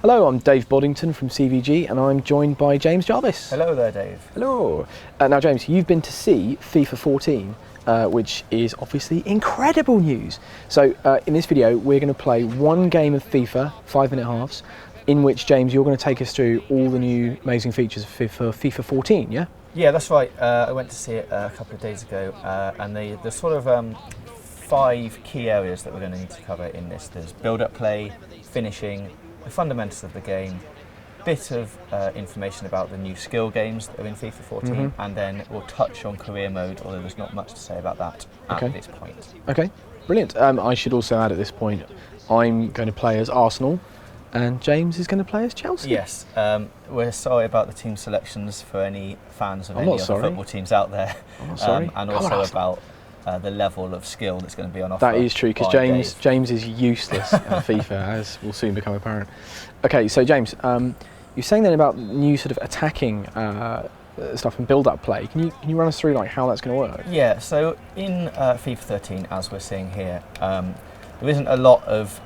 Hello, I'm Dave Boddington from CVG and I'm joined by James Jarvis. Hello there, Dave. Hello. Now James, you've been to see FIFA 14, which is obviously incredible news. So in this video we're going to play one game of FIFA, 5-minute halves, in which, James, you're going to take us through all the new amazing features for FIFA 14, yeah? Yeah, that's right. I went to see it a couple of days ago and the sort of 5 key areas that we're going to need to cover in this. There's build-up play, finishing, the fundamentals of the game, bit of information about the new skill games that are in FIFA 14, and then we'll touch on career mode, although there's not much to say about that at this point. Okay, brilliant. I should also add at this point, I'm going to play as Arsenal and James is going to play as Chelsea. Yes, we're sorry about the team selections for any fans of any other football teams out there. I'm not sorry. And also about the level of skill that's going to be on offer. That is true, because James is useless at FIFA, as will soon become apparent. Okay, so James, you're saying then about new sort of attacking stuff and build-up play. Can you run us through like how that's going to work? Yeah, so in FIFA 13, as we're seeing here, there isn't a lot of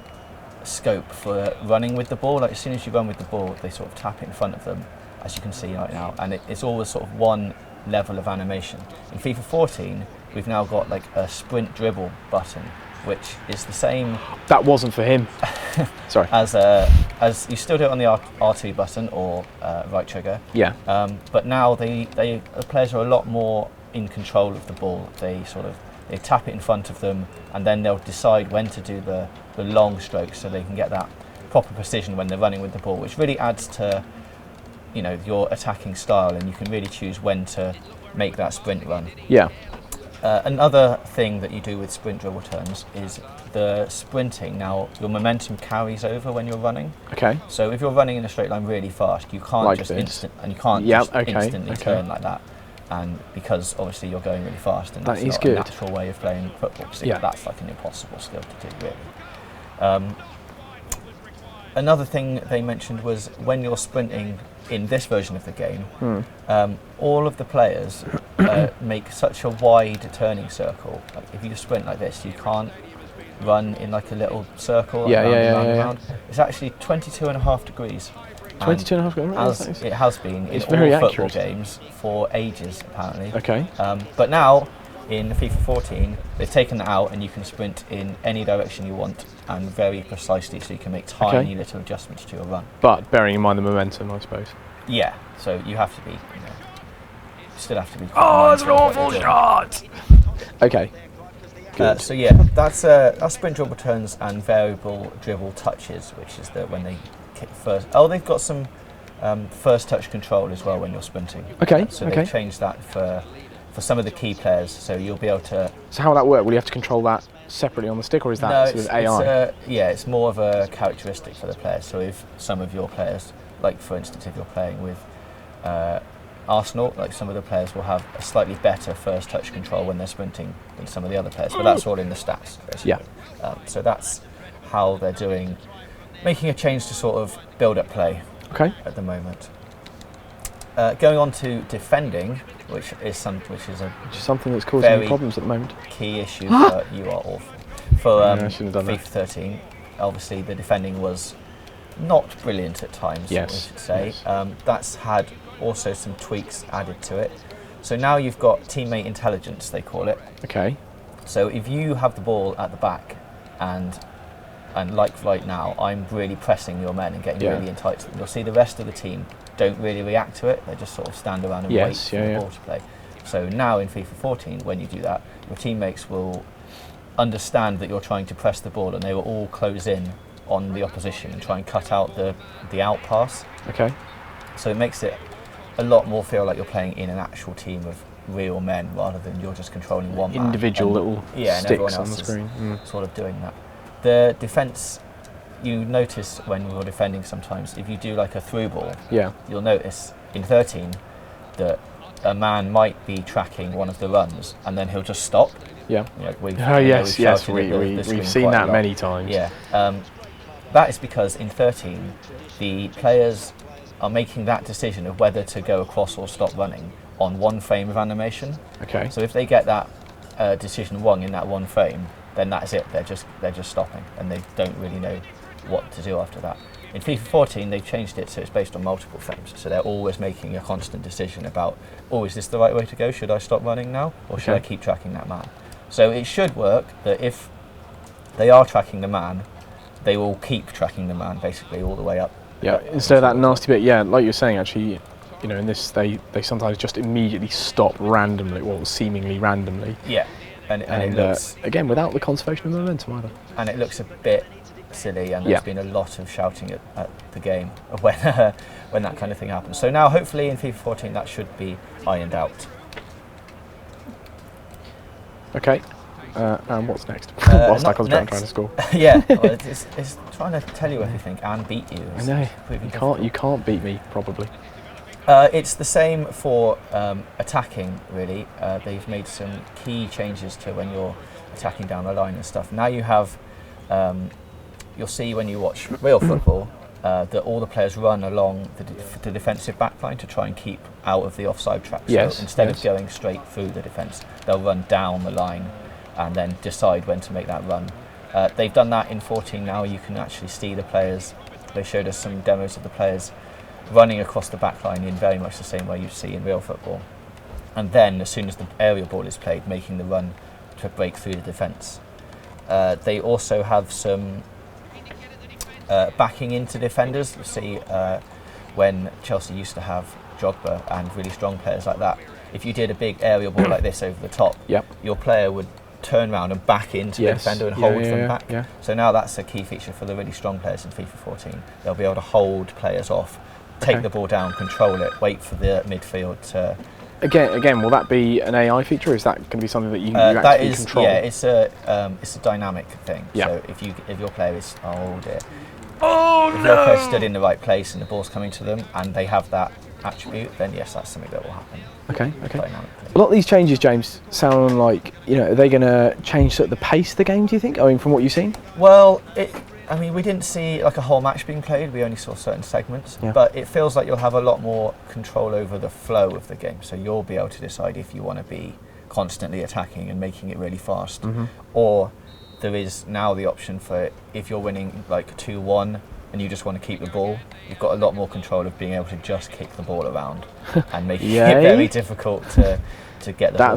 scope for running with the ball. Like, as soon as you run with the ball, they sort of tap it in front of them, as you can see right now, and it's always sort of one level of animation. In FIFA 14, we've now got like a sprint dribble button, which is the same. That wasn't for him. Sorry. As you still do it on the R2 button or right trigger. Yeah. But now the players are a lot more in control of the ball. They tap it in front of them, and then they'll decide when to do the long strokes, so they can get that proper precision when they're running with the ball, which really adds to your attacking style, and you can really choose when to make that sprint run. Yeah. Another thing that you do with sprint dribble turns is the sprinting. Now, your momentum carries over when you're running. Okay. So if you're running in a straight line really fast, you can't just instantly turn like that. And because obviously you're going really fast, and that's not a natural way of playing football. So that's like an impossible skill to do, really. Another thing they mentioned was when you're sprinting in this version of the game, all of the players make such a wide turning circle. Like, if you sprint like this, you can't run in like a little circle around. It's actually 22.5 degrees. 22.5 degrees? As it has been in all football games for ages, apparently. Okay. But now, in FIFA 14, they've taken that out, and you can sprint in any direction you want, and very precisely, so you can make tiny little adjustments to your run. But bearing in mind the momentum, I suppose. Yeah, so you have to be, still have to be. Oh, it's an awful shot! Okay. Good. So yeah, that's sprint dribble turns and variable dribble touches, which is when they kick first. Oh, they've got some first touch control as well when you're sprinting. Okay. So they've changed that for some of the key players, so you'll be able to. So how will that work? Will you have to control that separately on the stick, or is that sort of AI? It's more of a characteristic for the players. So if some of your players, like for instance, if you're playing with Arsenal, like some of the players will have a slightly better first touch control when they're sprinting than some of the other players, but that's all in the stats, basically. Yeah. So that's how they're doing, making a change to sort of build-up play at the moment. Going on to defending, which is something that's causing problems at the moment. Key issue for you are awful. For FIFA 13, obviously the defending was not brilliant at times. Yes. I should say. Yes. That's had also some tweaks added to it. So now you've got teammate intelligence, they call it. Okay. So if you have the ball at the back, and like right now, I'm really pressing your men and getting really in tight to them, you'll see the rest of the team don't really react to it. They just sort of stand around and wait for the ball to play. So now in FIFA 14, when you do that, your teammates will understand that you're trying to press the ball, and they will all close in on the opposition and try and cut out the out pass. Okay. So it makes it a lot more feel like you're playing in an actual team of real men, rather than you're just controlling one man. Individual little sticks on the screen. Sort of doing that. The defence, you notice when you're defending sometimes, if you do like a through ball, you'll notice in 13 that a man might be tracking one of the runs, and then he'll just stop. Yeah. We've seen that many times. Yeah. That is because in 13, the players are making that decision of whether to go across or stop running on one frame of animation. Okay. So if they get that decision wrong in that one frame, then that's it. They're just stopping, and they don't really know what to do after that. In FIFA 14, they've changed it so it's based on multiple frames. So they're always making a constant decision about, oh, is this the right way to go? Should I stop running now? Or should I keep tracking that man? So it should work that if they are tracking the man, they will keep tracking the man basically all the way up. Yeah, instead of that nasty bit, yeah, like you're saying actually, you know, in this they sometimes just immediately stop randomly, well, seemingly randomly. Yeah, and it looks... again, without the conservation of momentum either. And it looks a bit silly, and there's been a lot of shouting at the game when that kind of thing happens. So now, hopefully, in FIFA 14, that should be ironed out. Okay, and what's next? Whilst I concentrate trying to score. Yeah, well, it's trying to tell you everything and beat you. I know, you can't beat me, probably. It's the same for attacking, really. They've made some key changes to when you're attacking down the line and stuff. Now you have... you'll see when you watch real football that all the players run along the defensive backline to try and keep out of the offside trap. Yes, so instead of going straight through the defence, they'll run down the line and then decide when to make that run. They've done that in 14 now. You can actually see the players. They showed us some demos of the players running across the backline in very much the same way you see in real football. And then, as soon as the aerial ball is played, making the run to break through the defence. They also have some backing into defenders. You see when Chelsea used to have Drogba and really strong players like that, if you did a big aerial ball like this over the top, your player would turn around and back into the defender and hold them back. Yeah. So now that's a key feature for the really strong players in FIFA 14. They'll be able to hold players off, take the ball down, control it, wait for the midfield to... Again, will that be an AI feature, or is that going to be something that you actually control? Yeah, it's a dynamic thing. So if your player is if your player stood in the right place and the ball's coming to them and they have that attribute, then yes, that's something that will happen. Okay. A lot of these changes, James, sound like, you know, are they going to change sort of the pace of the game, do you think? I mean, from what you've seen? Well, we didn't see like a whole match being played. We only saw certain segments, but it feels like you'll have a lot more control over the flow of the game. So you'll be able to decide if you want to be constantly attacking and making it really fast, or there is now the option for if you're winning like 2-1 and you just want to keep the ball, you've got a lot more control of being able to just kick the ball around and making it very difficult to get the ball back.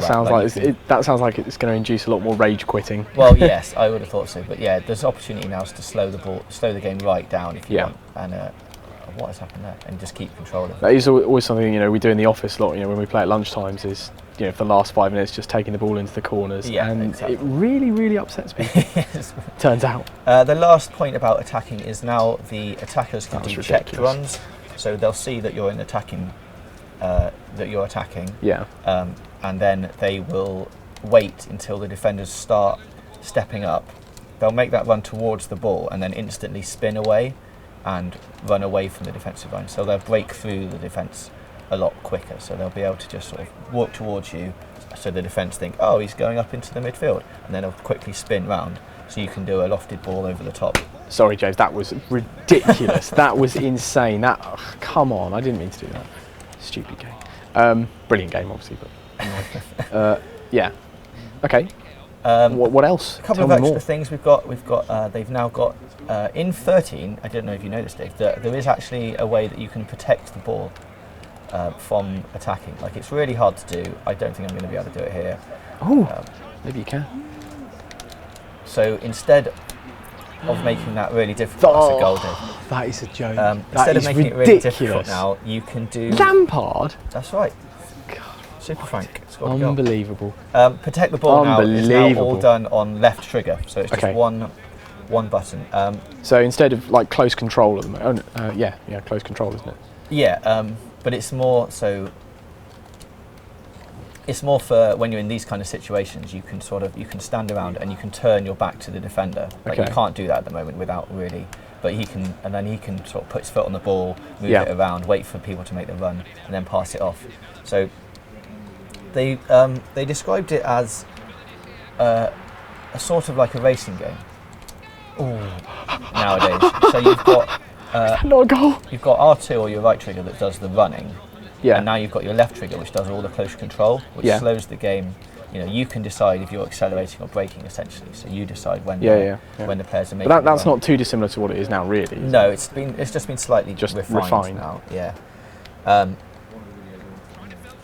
That sounds like it's going to induce a lot more rage quitting. Well, yes, I would have thought so. But yeah, there's opportunity now to slow the game right down if you want. And what has happened there? And just keep control of it. That is always something, you know, we do in the office a lot. You know, when we play at lunchtimes, is, you know, for the last 5 minutes just taking the ball into the corners. Yeah, and exactly. It really, really upsets people. Turns out. The last point about attacking is now the attackers can do checked runs, so they'll see that you're attacking. Yeah. And then they will wait until the defenders start stepping up. They'll make that run towards the ball and then instantly spin away and run away from the defensive line. So they'll break through the defence a lot quicker. So they'll be able to just sort of walk towards you, so the defence think, oh, he's going up into the midfield, and then they'll quickly spin round so you can do a lofted ball over the top. Sorry, James, that was ridiculous. That was insane. Come on, I didn't mean to do that. Stupid game. Brilliant game, obviously, but yeah. Okay. What else? A couple of extra things we've got. They've now got in 13. I don't know if you know this, Dave. There is actually a way that you can protect the ball from attacking. Like, it's really hard to do. I don't think I'm going to be able to do it here. Oh, maybe you can. So instead of making that really difficult, that's a goal, Dave. That is a joke. Instead of making it really difficult now, you can do... Lampard? That's right. Super Frank. Unbelievable. Protect the ball now is now all done on left trigger, so it's just one button. So instead of like close control at the moment, close control, isn't it? Yeah, but it's more so. It's more for when you're in these kind of situations. You can stand around and you can turn your back to the defender. Like, you can't do that at the moment without really. But he can, and then he can sort of put his foot on the ball, move it around, wait for people to make the run, and then pass it off. So they described it as a sort of like a racing game. Nowadays. So you've got not a goal. You've got R2 or your right trigger that does the running. Yeah. And now you've got your left trigger which does all the close control, which slows the game you can decide if you're accelerating or braking essentially. So you decide when when the players are making. But that's not too dissimilar to what it is now, really. No, it's just been slightly refined now. Yeah.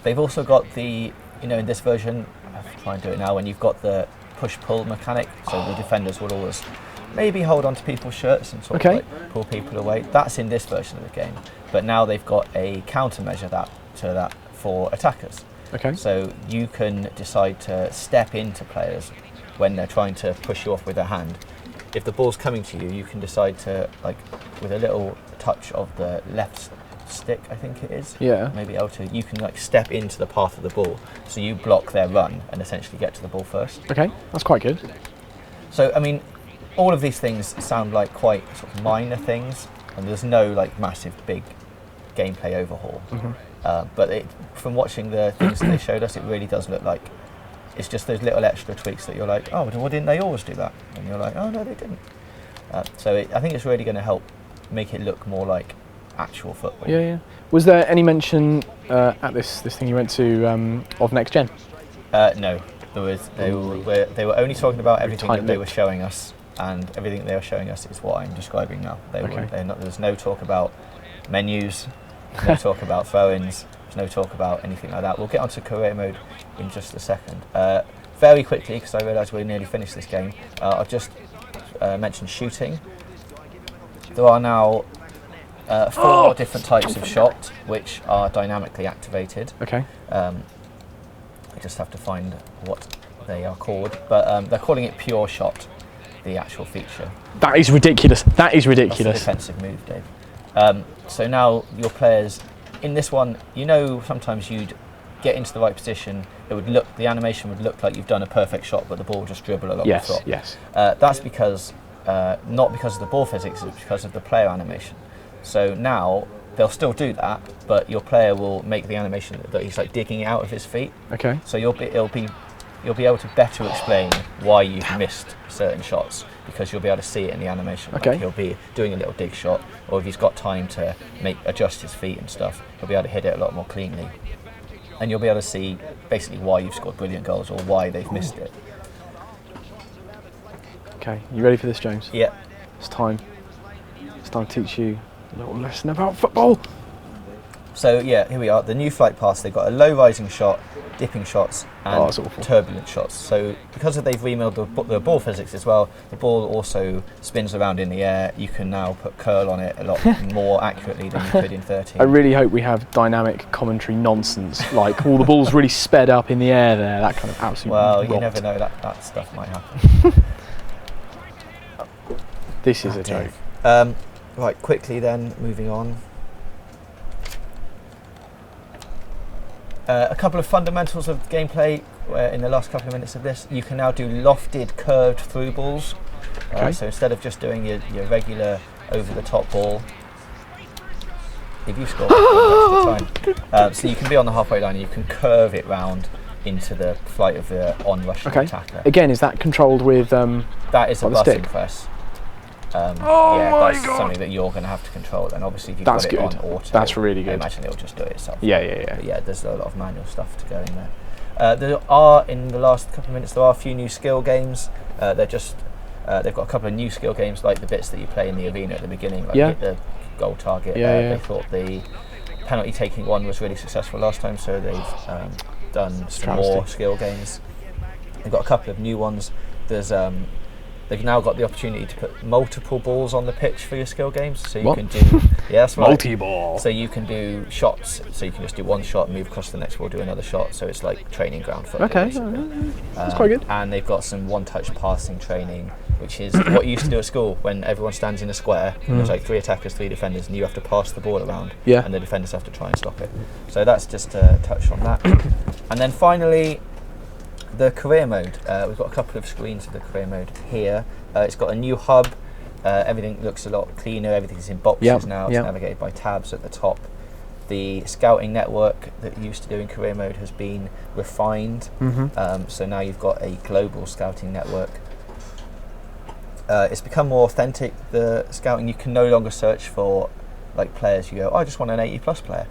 They've also got the in this version. I'll try and do it now. When you've got the push-pull mechanic, so the defenders will always maybe hold on to people's shirts and sort of like pull people away. That's in this version of the game. But now they've got a countermeasure to that for attackers. Okay. So you can decide to step into players when they're trying to push you off with their hand. If the ball's coming to you, you can decide to, like, with a little touch of the left stick, I think it is. Yeah. Maybe L2. You can like step into the path of the ball, so you block their run and essentially get to the ball first. Okay, that's quite good. So I mean, all of these things sound like quite sort of minor things, and there's no like massive big gameplay overhaul. But from watching the things that they showed us, it really does look like it's just those little extra tweaks that you're like, oh, well, didn't they always do that? And you're like, oh no, they didn't. I think it's really going to help make it look more like actual football. Yeah. Was there any mention at this thing you went to of next gen? No, there was. They were only talking about everything that they were showing us, and everything they were showing us is what I'm describing now. There's no talk about menus, no talk about throw-ins, there's no talk about anything like that. We'll get onto career mode in just a second. Very quickly, because I realise we're nearly finished this game, I'll just mention shooting. There are now 4 different types of shot, which are dynamically activated. Okay. I just have to find what they are called, but they're calling it pure shot, the actual feature. That is ridiculous. That is ridiculous. That's a defensive move, Dave. So now your players, in this one, sometimes you'd get into the right position, the animation would look like you've done a perfect shot, but the ball would just dribble along the top. Yes. That's because, not because of the ball physics, it's because of the player animation. So now they'll still do that, but your player will make the animation that he's like digging it out of his feet. Okay. So you'll be able to better explain why you've missed certain shots, because you'll be able to see it in the animation. Okay. Like he'll be doing a little dig shot, or if he's got time to adjust his feet and stuff, he'll be able to hit it a lot more cleanly. And you'll be able to see basically why you've scored brilliant goals or why they've missed it. Okay, you ready for this, James? Yeah. It's time. It's time to teach you a little lesson about football. So yeah, here we are. The new flight pass. They've got a low rising shot, dipping shots, and turbulent shots. So because they've remade the ball physics as well, the ball also spins around in the air. You can now put curl on it a lot more accurately than you could in 13. I really hope we have dynamic commentary nonsense, like all the balls really sped up in the air there, that kind of absolute rot. You never know, that stuff might happen. This is a joke. Right, quickly then, moving on. A couple of fundamentals of gameplay in the last couple of minutes of this. You can now do lofted, curved through balls. So instead of just doing your regular over-the-top ball, if you score, that's the time. So you can be on the halfway line and you can curve it round into the flight of the on-rushing attacker. Again, is that controlled with that is a button press. That's something that you're going to have to control, and obviously if you've got it on auto, that's really good. I imagine it'll just do it itself. Yeah. But yeah, there's a lot of manual stuff to go in there. There are, in the last couple of minutes, there are a few new skill games. They've got a couple of new skill games, like the bits that you play in the arena at the beginning, like hit the goal target. They thought the penalty taking one was really successful last time, so they've done some more skill games. They've got a couple of new ones. There's they've now got the opportunity to put multiple balls on the pitch for your skill games, so you can do multi-ball. So you can do shots. So you can just do one shot, move across to the next ball, do another shot. So it's like training ground football. Okay, that's quite good. And they've got some one-touch passing training, which is what you used to do at school when everyone stands in a square. There's like 3 attackers, 3 defenders, and you have to pass the ball around. Yeah. And the defenders have to try and stop it. So that's just a touch on that. And then finally, the career mode. We've got a couple of screens of the career mode here. It's got a new hub. Everything looks a lot cleaner. Everything's in boxes now. It's navigated by tabs at the top. The scouting network that you used to do in career mode has been refined. So now you've got a global scouting network. It's become more authentic. The scouting, you can no longer search for like players. You go, I just want an 80+ player.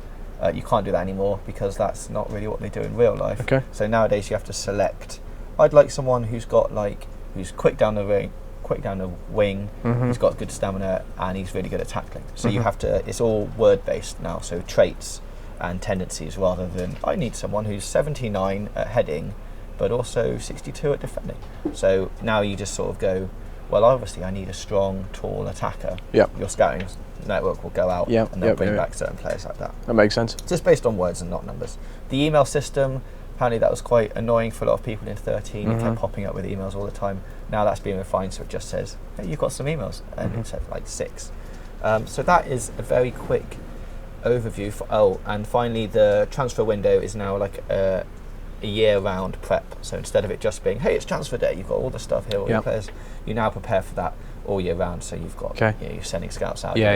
You can't do that anymore because that's not really what they do in real life. Okay. So nowadays you have to select. I'd like someone who's got who's quick down the wing, who's got good stamina, and he's really good at tackling. So you have to. It's all word based now. So traits and tendencies rather than I need someone who's 79 at heading, but also 62 at defending. So now you just sort of go, well, obviously I need a strong, tall attacker. Yep. Your scouting network will go out and they'll bring back certain players like that. That makes sense. Just based on words and not numbers. The email system, apparently that was quite annoying for a lot of people in 13. It kept popping up with emails all the time. Now that's being refined, so it just says, hey, you've got some emails, and it says like 6. So that is a very quick overview. And finally, the transfer window is now like a year-round prep. So instead of it just being, hey, it's transfer day, you've got all the stuff here, all your players, you now prepare for that all year round. So you've got, you're sending scouts out, you're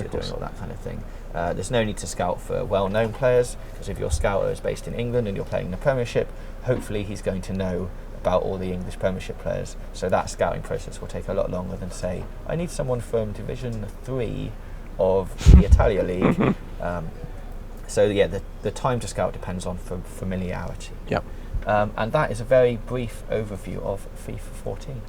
doing all that kind of thing. There's no need to scout for well-known players, because if your scouter is based in England and you're playing in the Premiership, hopefully he's going to know about all the English Premiership players. So that scouting process will take a lot longer than, say, I need someone from Division 3 of the Italia League. So yeah, the time to scout depends on familiarity. Yep. And that is a very brief overview of FIFA 14.